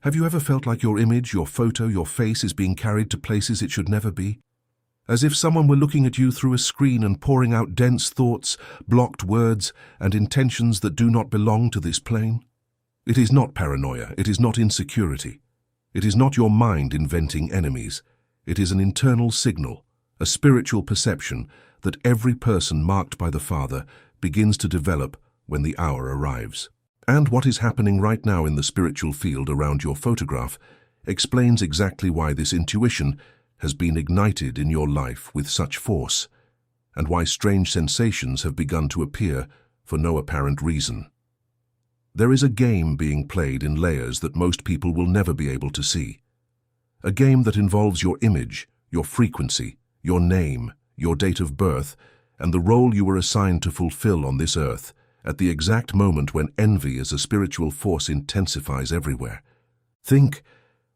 Have you ever felt like your image, your photo, your face is being carried to places it should never be? As if someone were looking at you through a screen and pouring out dense thoughts, blocked words, and intentions that do not belong to this plane? It is not paranoia, it is not insecurity. It is not your mind inventing enemies. It is an internal signal, a spiritual perception that every person marked by the Father begins to develop when the hour arrives. And what is happening right now in the spiritual field around your photograph explains exactly why this intuition has been ignited in your life with such force, and why strange sensations have begun to appear for no apparent reason. There is a game being played in layers that most people will never be able to see. A game that involves your image, your frequency, your name, your date of birth, and the role you were assigned to fulfill on this earth at the exact moment when envy as a spiritual force intensifies everywhere. Think,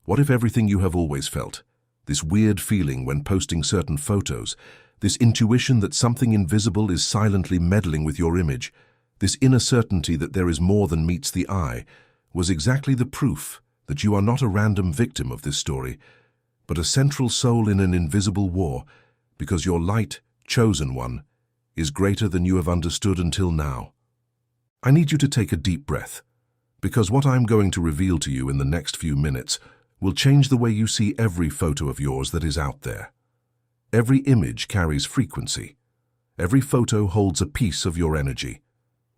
what if everything you have always felt, this weird feeling when posting certain photos, this intuition that something invisible is silently meddling with your image, this inner certainty that there is more than meets the eye, was exactly the proof that you are not a random victim of this story, but a central soul in an invisible war, because your light, chosen one, is greater than you have understood until now. I need you to take a deep breath, because what I'm going to reveal to you in the next few minutes will change the way you see every photo of yours that is out there. Every image carries frequency. Every photo holds a piece of your energy.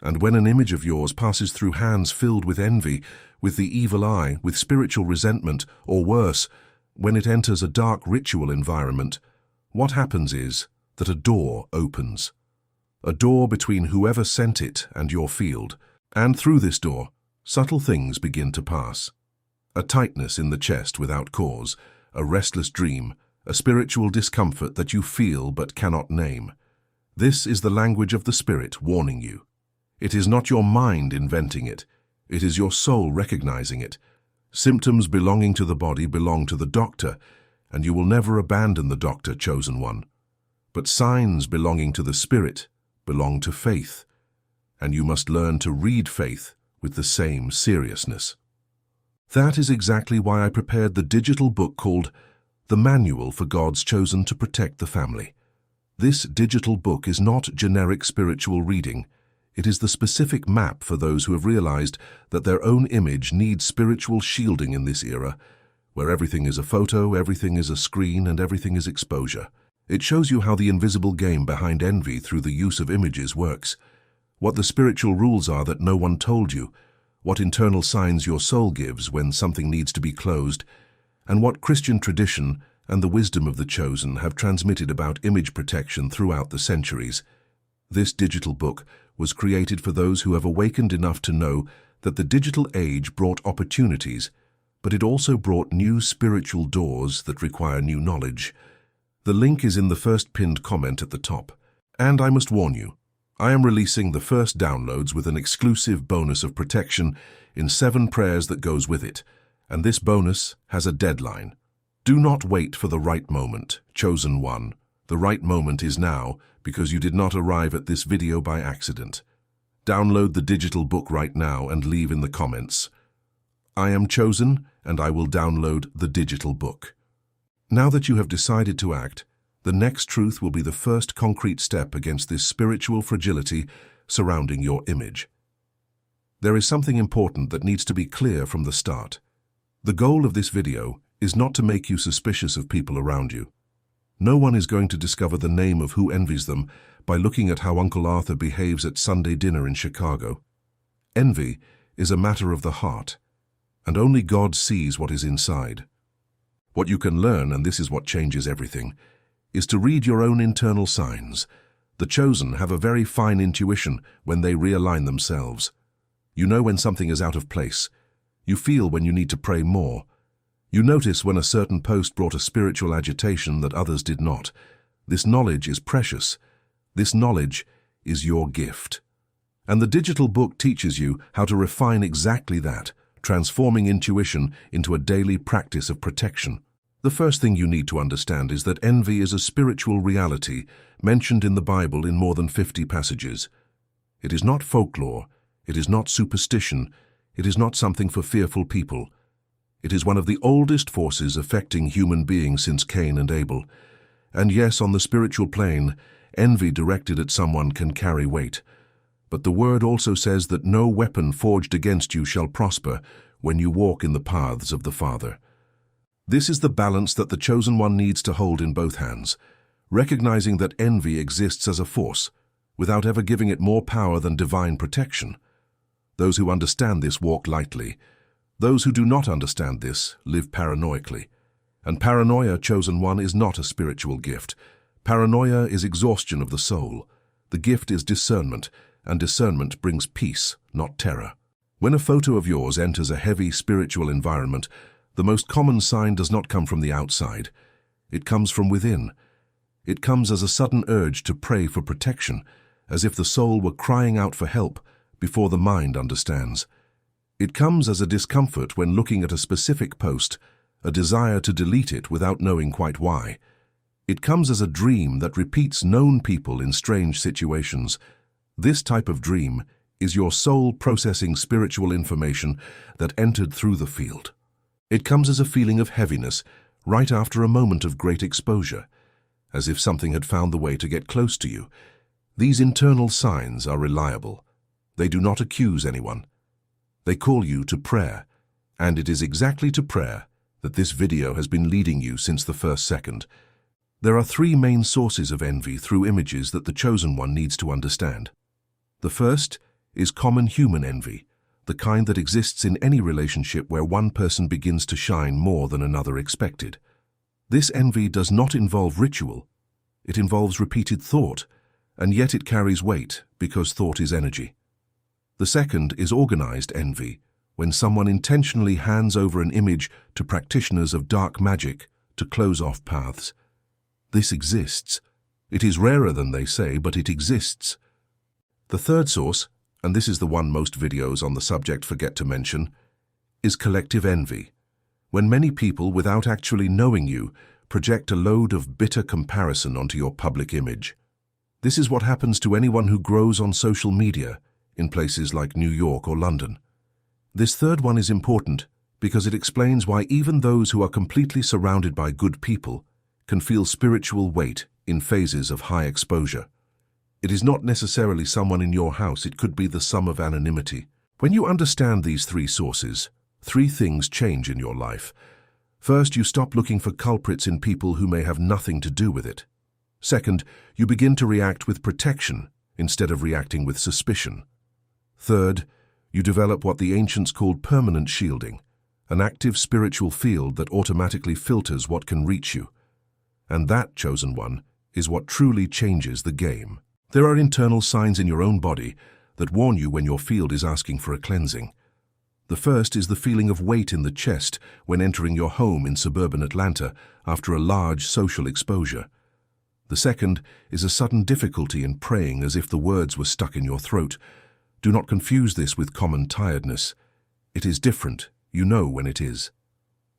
And when an image of yours passes through hands filled with envy, with the evil eye, with spiritual resentment, or worse, when it enters a dark ritual environment, what happens is that a door opens. A door between whoever sent it and your field. And through this door, subtle things begin to pass. A tightness in the chest without cause, a restless dream, a spiritual discomfort that you feel but cannot name. This is the language of the Spirit warning you. It is not your mind inventing it. It is your soul recognizing it. Symptoms belonging to the body belong to the doctor, and you will never abandon the doctor, chosen one. But signs belonging to the Spirit belong to faith, and you must learn to read faith with the same seriousness. That is exactly why I prepared the digital book called The Manual for God's Chosen to Protect the Family. This digital book is not generic spiritual reading. It is the specific map for those who have realized that their own image needs spiritual shielding in this era, where everything is a photo, everything is a screen, and everything is exposure. It shows you how the invisible game behind envy through the use of images works, what the spiritual rules are that no one told you, what internal signs your soul gives when something needs to be closed, and what Christian tradition and the wisdom of the chosen have transmitted about image protection throughout the centuries. This digital book was created for those who have awakened enough to know that the digital age brought opportunities, but it also brought new spiritual doors that require new knowledge. The link is in the first pinned comment at the top. And I must warn you, I am releasing the first downloads with an exclusive bonus of protection in 7 prayers that goes with it, and this bonus has a deadline. Do not wait for the right moment, chosen one. The right moment is now, because you did not arrive at this video by accident. Download the digital book right now and leave in the comments, "I am chosen and I will download the digital book." Now that you have decided to act, the next truth will be the first concrete step against this spiritual fragility surrounding your image. There is something important that needs to be clear from the start. The goal of this video is not to make you suspicious of people around you. No one is going to discover the name of who envies them by looking at how Uncle Arthur behaves at Sunday dinner in Chicago. Envy is a matter of the heart, and only God sees what is inside. What you can learn, and this is what changes everything, is to read your own internal signs. The chosen have a very fine intuition when they realign themselves. You know when something is out of place. You feel when you need to pray more. You notice when a certain post brought a spiritual agitation that others did not. This knowledge is precious. This knowledge is your gift. And the digital book teaches you how to refine exactly that, transforming intuition into a daily practice of protection. The first thing you need to understand is that envy is a spiritual reality mentioned in the Bible in more than 50 passages. It is not folklore, it is not superstition, it is not something for fearful people. It is one of the oldest forces affecting human beings since Cain and Abel. And yes, on the spiritual plane, envy directed at someone can carry weight. But the word also says that no weapon forged against you shall prosper when you walk in the paths of the Father. This is the balance that the Chosen One needs to hold in both hands, recognizing that envy exists as a force, without ever giving it more power than divine protection. Those who understand this walk lightly. Those who do not understand this live paranoically. And paranoia, Chosen One, is not a spiritual gift. Paranoia is exhaustion of the soul. The gift is discernment, and discernment brings peace, not terror. When a photo of yours enters a heavy spiritual environment, the most common sign does not come from the outside. It comes from within. It comes as a sudden urge to pray for protection, as if the soul were crying out for help before the mind understands. It comes as a discomfort when looking at a specific post, a desire to delete it without knowing quite why. It comes as a dream that repeats known people in strange situations. This type of dream is your soul processing spiritual information that entered through the field. It comes as a feeling of heaviness right after a moment of great exposure, as if something had found the way to get close to you. These internal signs are reliable. They do not accuse anyone. They call you to prayer, and it is exactly to prayer that this video has been leading you since the first second. There are three main sources of envy through images that the Chosen One needs to understand. The first is common human envy, the kind that exists in any relationship where one person begins to shine more than another expected. This envy does not involve ritual. It involves repeated thought, and yet it carries weight because thought is energy. The second is organized envy, when someone intentionally hands over an image to practitioners of dark magic to close off paths. This exists. It is rarer than they say, but it exists. The third source, and this is the one most videos on the subject forget to mention, is collective envy, when many people, without actually knowing you, project a load of bitter comparison onto your public image. This is what happens to anyone who grows on social media, in places like New York or London. This third one is important because it explains why even those who are completely surrounded by good people can feel spiritual weight in phases of high exposure. It is not necessarily someone in your house, it could be the sum of anonymity. When you understand these three sources, three things change in your life. First, you stop looking for culprits in people who may have nothing to do with it. Second, you begin to react with protection instead of reacting with suspicion. Third, you develop what the ancients called permanent shielding, an active spiritual field that automatically filters what can reach you. And that, Chosen One, is what truly changes the game. There are internal signs in your own body that warn you when your field is asking for a cleansing. The first is the feeling of weight in the chest when entering your home in suburban Atlanta after a large social exposure. The second is a sudden difficulty in praying as if the words were stuck in your throat. Do not confuse this with common tiredness. It is different. You know when it is.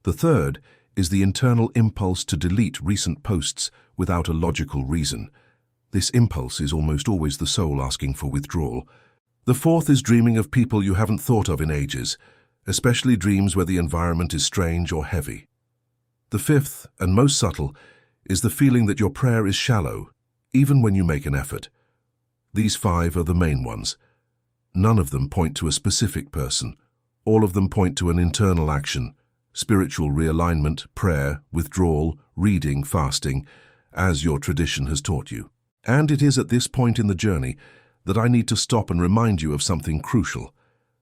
The third is the internal impulse to delete recent posts without a logical reason. This impulse is almost always the soul asking for withdrawal. The fourth is dreaming of people you haven't thought of in ages, especially dreams where the environment is strange or heavy. The fifth, and most subtle, is the feeling that your prayer is shallow, even when you make an effort. These five are the main ones. None of them point to a specific person. All of them point to an internal action, spiritual realignment, prayer, withdrawal, reading, fasting, as your tradition has taught you. And it is at this point in the journey that I need to stop and remind you of something crucial.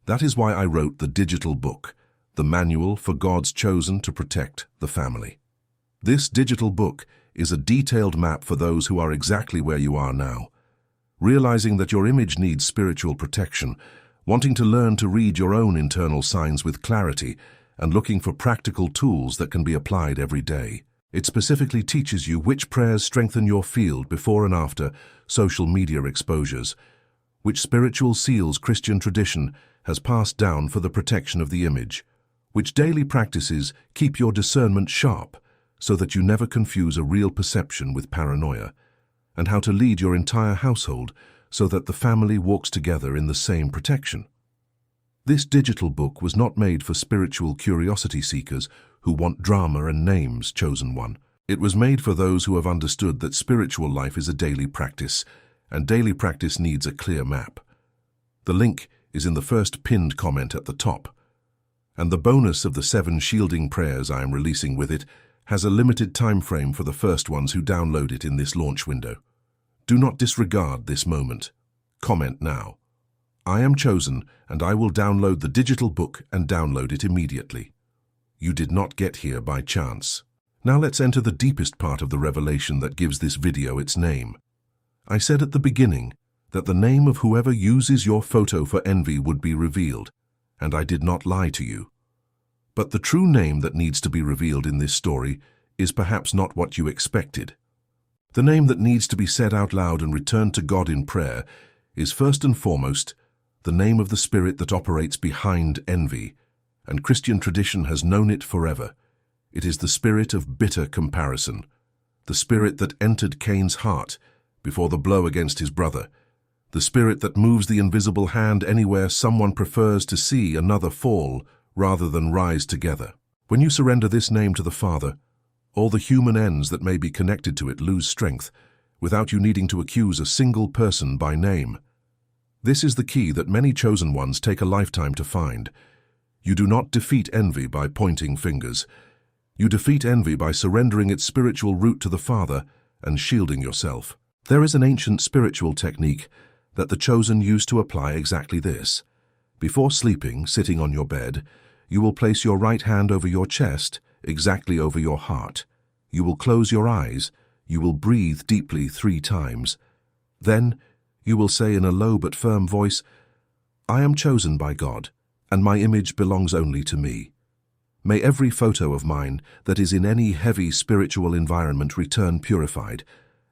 That is why I wrote the digital book, the manual for God's chosen to protect the family. This digital book is a detailed map for those who are exactly where you are now, realizing that your image needs spiritual protection, wanting to learn to read your own internal signs with clarity, and looking for practical tools that can be applied every day. It specifically teaches you which prayers strengthen your field before and after social media exposures, which spiritual seals Christian tradition has passed down for the protection of the image, which daily practices keep your discernment sharp so that you never confuse a real perception with paranoia, and how to lead your entire household so that the family walks together in the same protection. This digital book was not made for spiritual curiosity seekers who want drama and names, chosen one. It was made for those who have understood that spiritual life is a daily practice, and daily practice needs a clear map. The link is in the first pinned comment at the top. And the bonus of the 7 shielding prayers I am releasing with it has a limited time frame for the first ones who download it in this launch window. Do not disregard this moment. Comment now. I am chosen, and I will download the digital book and download it immediately. You did not get here by chance. Now let's enter the deepest part of the revelation that gives this video its name. I said at the beginning that the name of whoever uses your photo for envy would be revealed, and I did not lie to you. But the true name that needs to be revealed in this story is perhaps not what you expected. The name that needs to be said out loud and returned to God in prayer is first and foremost the name of the spirit that operates behind envy, and Christian tradition has known it forever. It is the spirit of bitter comparison, the spirit that entered Cain's heart before the blow against his brother, the spirit that moves the invisible hand anywhere someone prefers to see another fall rather than rise together. When you surrender this name to the Father, all the human ends that may be connected to it lose strength, without you needing to accuse a single person by name. This is the key that many chosen ones take a lifetime to find. You do not defeat envy by pointing fingers. You defeat envy by surrendering its spiritual root to the Father and shielding yourself. There is an ancient spiritual technique that the chosen use to apply exactly this. Before sleeping, sitting on your bed, you will place your right hand over your chest, exactly over your heart. You will close your eyes. You will breathe deeply 3 times. Then, you will say in a low but firm voice, I am chosen by God, and my image belongs only to me. May every photo of mine that is in any heavy spiritual environment return purified,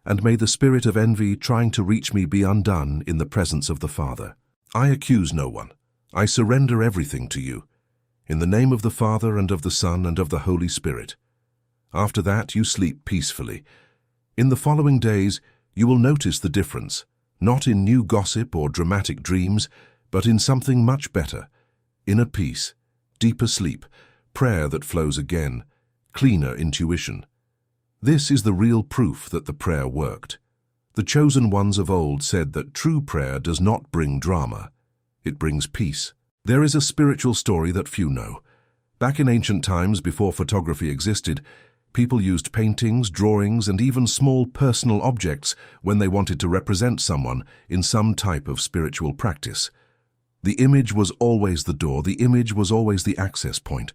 and may the spirit of envy trying to reach me be undone in the presence of the Father. I accuse no one. I surrender everything to you, in the name of the Father and of the Son and of the Holy Spirit. After that, you sleep peacefully. In the following days, you will notice the difference, not in new gossip or dramatic dreams, but in something much better, inner peace, deeper sleep, prayer that flows again, cleaner intuition. This is the real proof that the prayer worked. The chosen ones of old said that true prayer does not bring drama. It brings peace. There is a spiritual story that few know. Back in ancient times, before photography existed, people used paintings, drawings, and even small personal objects when they wanted to represent someone in some type of spiritual practice. The image was always the door, the image was always the access point.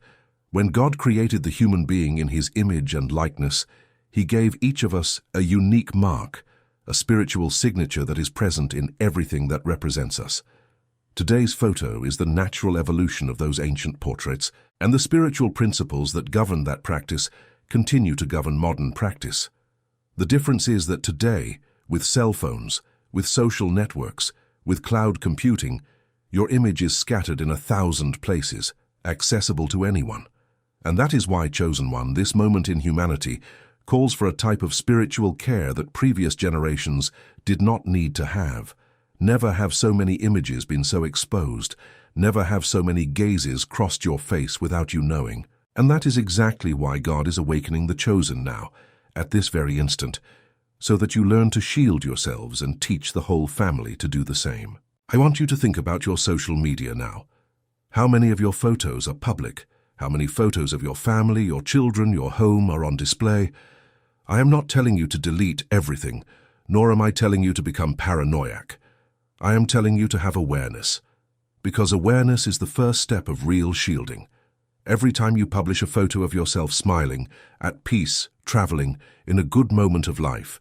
When God created the human being in his image and likeness, he gave each of us a unique mark, a spiritual signature that is present in everything that represents us. Today's photo is the natural evolution of those ancient portraits, and the spiritual principles that govern that practice continue to govern modern practice. The difference is that today, with cell phones, with social networks, with cloud computing, your image is scattered in 1,000 places, accessible to anyone. And that is why, Chosen One, this moment in humanity calls for a type of spiritual care that previous generations did not need to have. Never have so many images been so exposed. Never have so many gazes crossed your face without you knowing. And that is exactly why God is awakening the chosen now, at this very instant, so that you learn to shield yourselves and teach the whole family to do the same. I want you to think about your social media now. How many of your photos are public? How many photos of your family, your children, your home are on display? I am not telling you to delete everything, nor am I telling you to become paranoiac. I am telling you to have awareness, because awareness is the first step of real shielding. Every time you publish a photo of yourself smiling, at peace, traveling, in a good moment of life,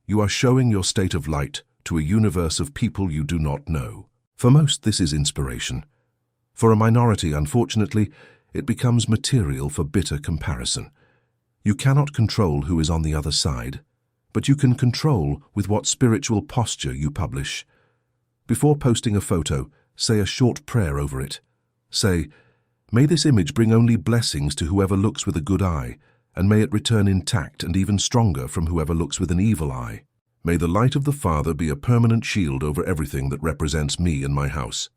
you are showing your state of light to a universe of people you do not know. For most, this is inspiration. For a minority, unfortunately, it becomes material for bitter comparison. You cannot control who is on the other side, but you can control with what spiritual posture you publish. Before posting a photo, say a short prayer over it. Say, may this image bring only blessings to whoever looks with a good eye, and may it return intact and even stronger from whoever looks with an evil eye. May the light of the Father be a permanent shield over everything that represents me and my house.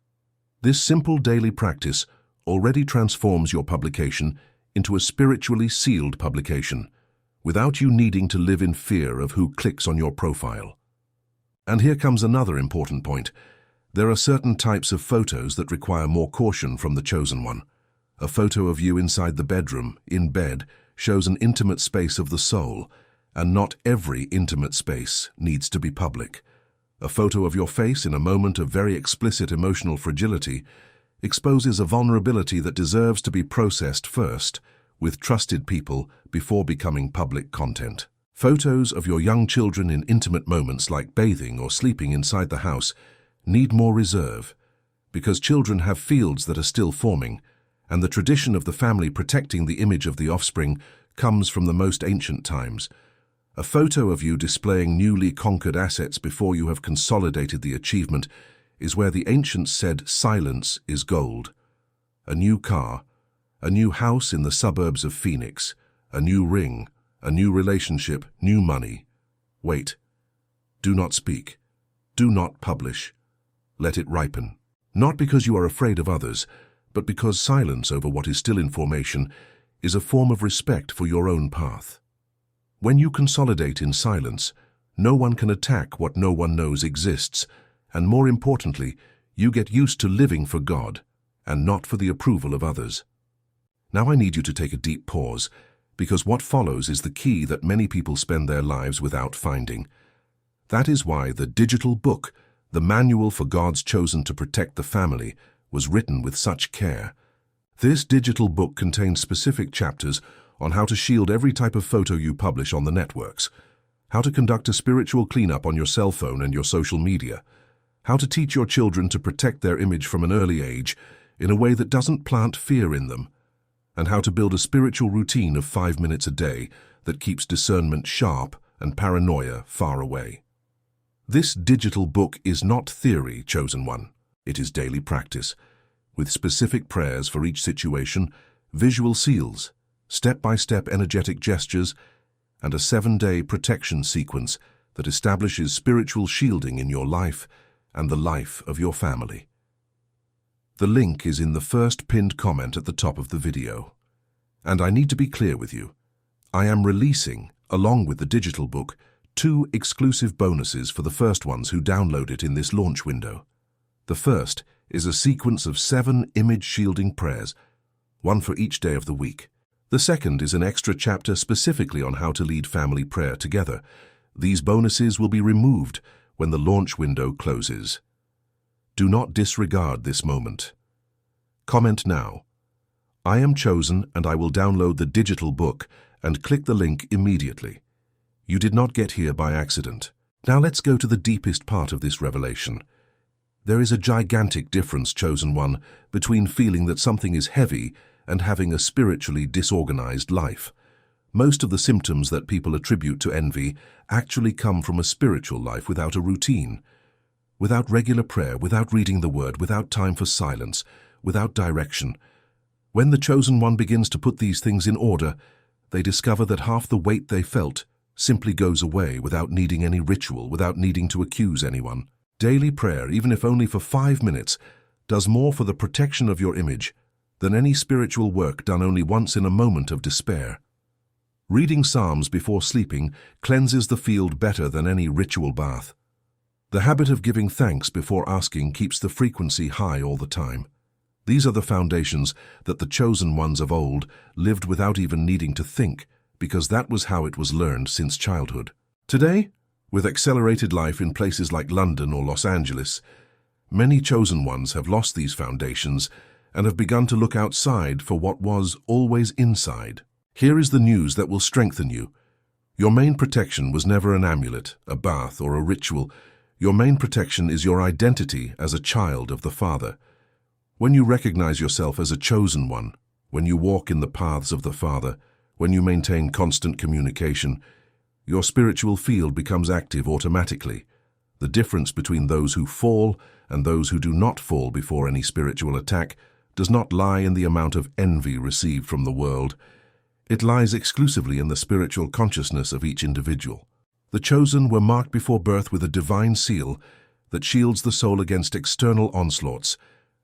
This simple daily practice already transforms your publication into a spiritually sealed publication, without you needing to live in fear of who clicks on your profile. And here comes another important point. There are certain types of photos that require more caution from the chosen one. A photo of you inside the bedroom, in bed, shows an intimate space of the soul, and not every intimate space needs to be public. A photo of your face in a moment of very explicit emotional fragility exposes a vulnerability that deserves to be processed first, with trusted people before becoming public content. Photos of your young children in intimate moments like bathing or sleeping inside the house need more reserve, because children have fields that are still forming, and the tradition of the family protecting the image of the offspring comes from the most ancient times. A photo of you displaying newly conquered assets before you have consolidated the achievement is where the ancients said silence is gold. A new car, a new house in the suburbs of Phoenix, a new ring, a new relationship, new money. Wait. Do not speak. Do not publish. Let it ripen. Not because you are afraid of others, but because silence over what is still in formation is a form of respect for your own path. When you consolidate in silence, no one can attack what no one knows exists, and more importantly, you get used to living for God and not for the approval of others. Now I need you to take a deep pause, because what follows is the key that many people spend their lives without finding. That is why the digital book, the manual for God's chosen to protect the family, was written with such care. This digital book contains specific chapters on how to shield every type of photo you publish on the networks, how to conduct a spiritual cleanup on your cell phone and your social media, how to teach your children to protect their image from an early age in a way that doesn't plant fear in them, and how to build a spiritual routine of 5 minutes a day that keeps discernment sharp and paranoia far away. This digital book is not theory, chosen one. It is daily practice, with specific prayers for each situation, visual seals, step-by-step energetic gestures, and a 7-day protection sequence that establishes spiritual shielding in your life and the life of your family. The link is in the first pinned comment at the top of the video. And I need to be clear with you. I am releasing, along with the digital book, 2 exclusive bonuses for the first ones who download it in this launch window. The first is a sequence of 7 image shielding prayers, one for each day of the week. The second is an extra chapter specifically on how to lead family prayer together. These bonuses will be removed when the launch window closes. Do not disregard this moment. Comment now. I am chosen and I will download the digital book, and click the link immediately. You did not get here by accident. Now let's go to the deepest part of this revelation. There is a gigantic difference, chosen one, between feeling that something is heavy and having a spiritually disorganized life. Most of the symptoms that people attribute to envy actually come from a spiritual life without a routine, without regular prayer, without reading the word, without time for silence, without direction. When the chosen one begins to put these things in order, they discover that half the weight they felt simply goes away without needing any ritual, without needing to accuse anyone. Daily prayer, even if only for 5 minutes, does more for the protection of your image than any spiritual work done only once in a moment of despair. Reading Psalms before sleeping cleanses the field better than any ritual bath. The habit of giving thanks before asking keeps the frequency high all the time. These are the foundations that the chosen ones of old lived without even needing to think, because that was how it was learned since childhood. Today, with accelerated life in places like London or Los Angeles, many chosen ones have lost these foundations and have begun to look outside for what was always inside. Here is the news that will strengthen you. Your main protection was never an amulet, a bath, or a ritual. Your main protection is your identity as a child of the Father. When you recognize yourself as a chosen one, when you walk in the paths of the Father, when you maintain constant communication, your spiritual field becomes active automatically. The difference between those who fall and those who do not fall before any spiritual attack does not lie in the amount of envy received from the world. It lies exclusively in the spiritual consciousness of each individual. The chosen were marked before birth with a divine seal that shields the soul against external onslaughts,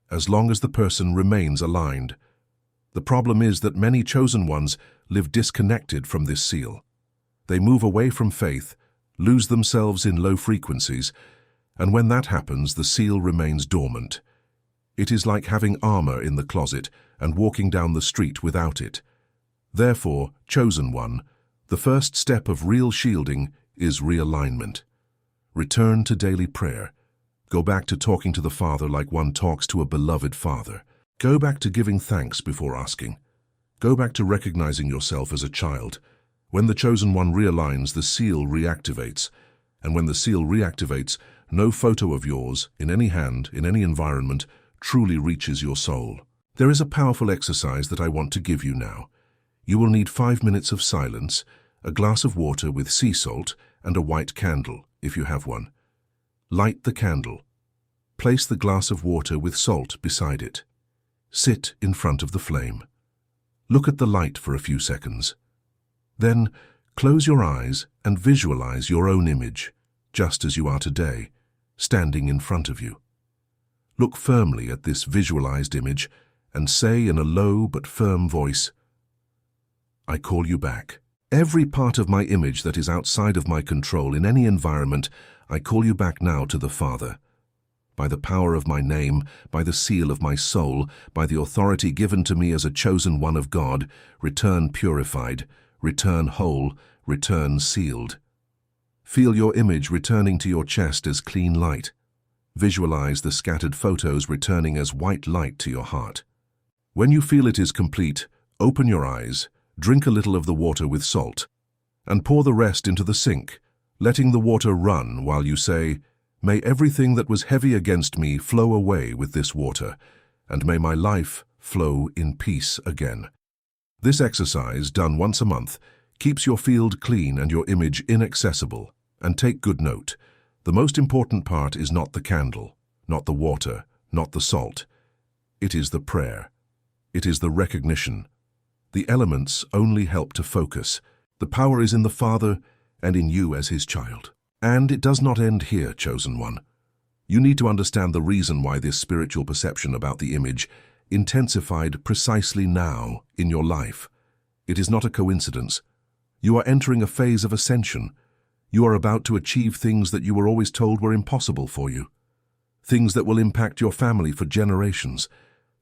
as long as the person remains aligned. The problem is that many chosen ones live disconnected from this seal. They move away from faith, lose themselves in low frequencies, and when that happens, the seal remains dormant. It is like having armor in the closet and walking down the street without it. Therefore, chosen one, the first step of real shielding is realignment. Return to daily prayer. Go back to talking to the Father like one talks to a beloved father. Go back to giving thanks before asking. Go back to recognizing yourself as a child. When the chosen one realigns, the seal reactivates. And when the seal reactivates, no photo of yours, in any hand, in any environment, truly reaches your soul. There is a powerful exercise that I want to give you now. You will need 5 minutes of silence, a glass of water with sea salt, and a white candle, if you have one. Light the candle. Place the glass of water with salt beside it. Sit in front of the flame. Look at the light for a few seconds. Then, close your eyes and visualize your own image, just as you are today, standing in front of you. Look firmly at this visualized image and say in a low but firm voice, "I call you back. Every part of my image that is outside of my control in any environment, I call you back now to the Father. By the power of my name, by the seal of my soul, by the authority given to me as a chosen one of God, return purified, return whole, return sealed." Feel your image returning to your chest as clean light. Visualize the scattered photos returning as white light to your heart. When you feel it is complete, open your eyes, drink a little of the water with salt, and pour the rest into the sink, letting the water run while you say, "May everything that was heavy against me flow away with this water, and may my life flow in peace again." This exercise, done once a month, keeps your field clean and your image inaccessible. And take good note, the most important part is not the candle, not the water, not the salt. It is the prayer. It is the recognition. The elements only help to focus. The power is in the Father and in you as his child. And it does not end here, chosen one. You need to understand the reason why this spiritual perception about the image intensified precisely now in your life. It is not a coincidence. You are entering a phase of ascension. You are about to achieve things that you were always told were impossible for you. Things that will impact your family for generations.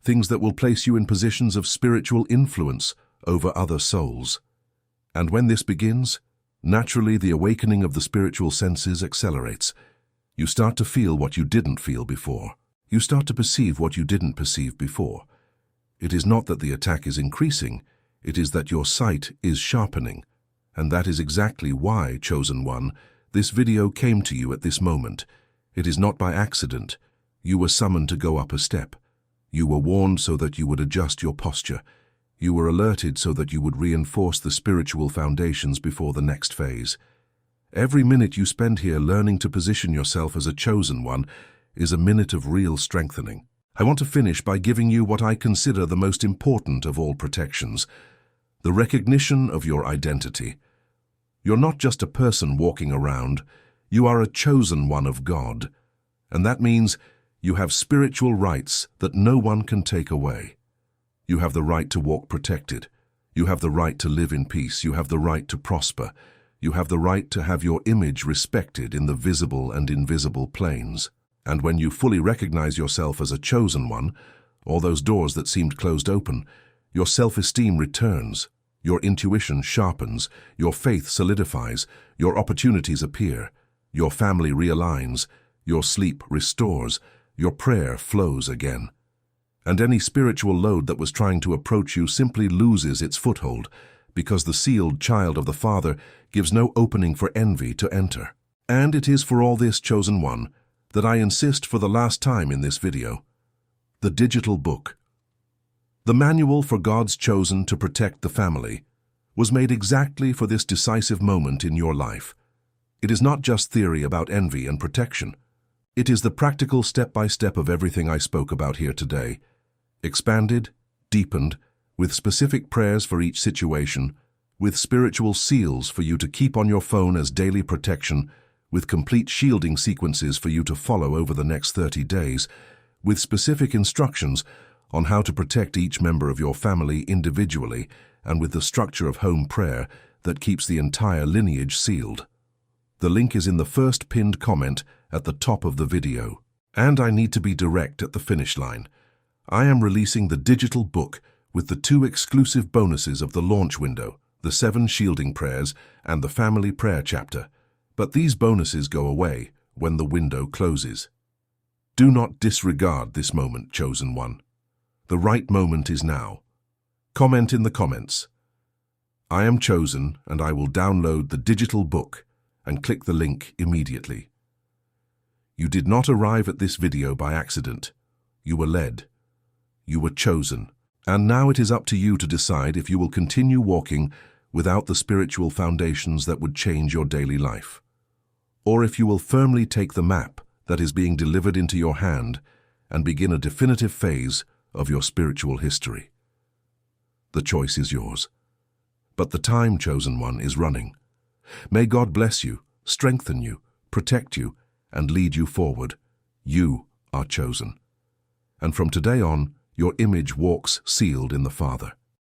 Things that will place you in positions of spiritual influence over other souls. And when this begins, naturally the awakening of the spiritual senses accelerates. You start to feel what you didn't feel before. You start to perceive what you didn't perceive before. It is not that the attack is increasing, it is that your sight is sharpening. And that is exactly why, chosen one, this video came to you at this moment. It is not by accident. You were summoned to go up a step. You were warned so that you would adjust your posture. You were alerted so that you would reinforce the spiritual foundations before the next phase. Every minute you spend here learning to position yourself as a chosen one is a minute of real strengthening. I want to finish by giving you what I consider the most important of all protections, the recognition of your identity. You're not just a person walking around, you are a chosen one of God. And that means you have spiritual rights that no one can take away. You have the right to walk protected. You have the right to live in peace. You have the right to prosper. You have the right to have your image respected in the visible and invisible planes. And when you fully recognize yourself as a chosen one, all those doors that seemed closed open, your self-esteem returns. Your intuition sharpens, your faith solidifies, your opportunities appear, your family realigns, your sleep restores, your prayer flows again. And any spiritual load that was trying to approach you simply loses its foothold, because the sealed child of the Father gives no opening for envy to enter. And it is for all this, chosen one, that I insist for the last time in this video. The digital book. The manual for God's chosen to protect the family was made exactly for this decisive moment in your life. It is not just theory about envy and protection. It is the practical step-by-step of everything I spoke about here today, expanded, deepened, with specific prayers for each situation, with spiritual seals for you to keep on your phone as daily protection, with complete shielding sequences for you to follow over the next 30 days, with specific instructions on how to protect each member of your family individually and with the structure of home prayer that keeps the entire lineage sealed. The link is in the first pinned comment at the top of the video. And I need to be direct at the finish line. I am releasing the digital book with the 2 exclusive bonuses of the launch window, the 7 shielding prayers and the family prayer chapter. But these bonuses go away when the window closes. Do not disregard this moment, chosen one. The right moment is now. Comment in the comments, "I am chosen and I will download the digital book," and click the link immediately. You did not arrive at this video by accident. You were led. You were chosen. And now it is up to you to decide if you will continue walking without the spiritual foundations that would change your daily life, or if you will firmly take the map that is being delivered into your hand and begin a definitive phase of your spiritual history. The choice is yours. But the time, chosen one, is running. May God bless you, strengthen you, protect you, and lead you forward. You are chosen. And from today on, your image walks sealed in the Father.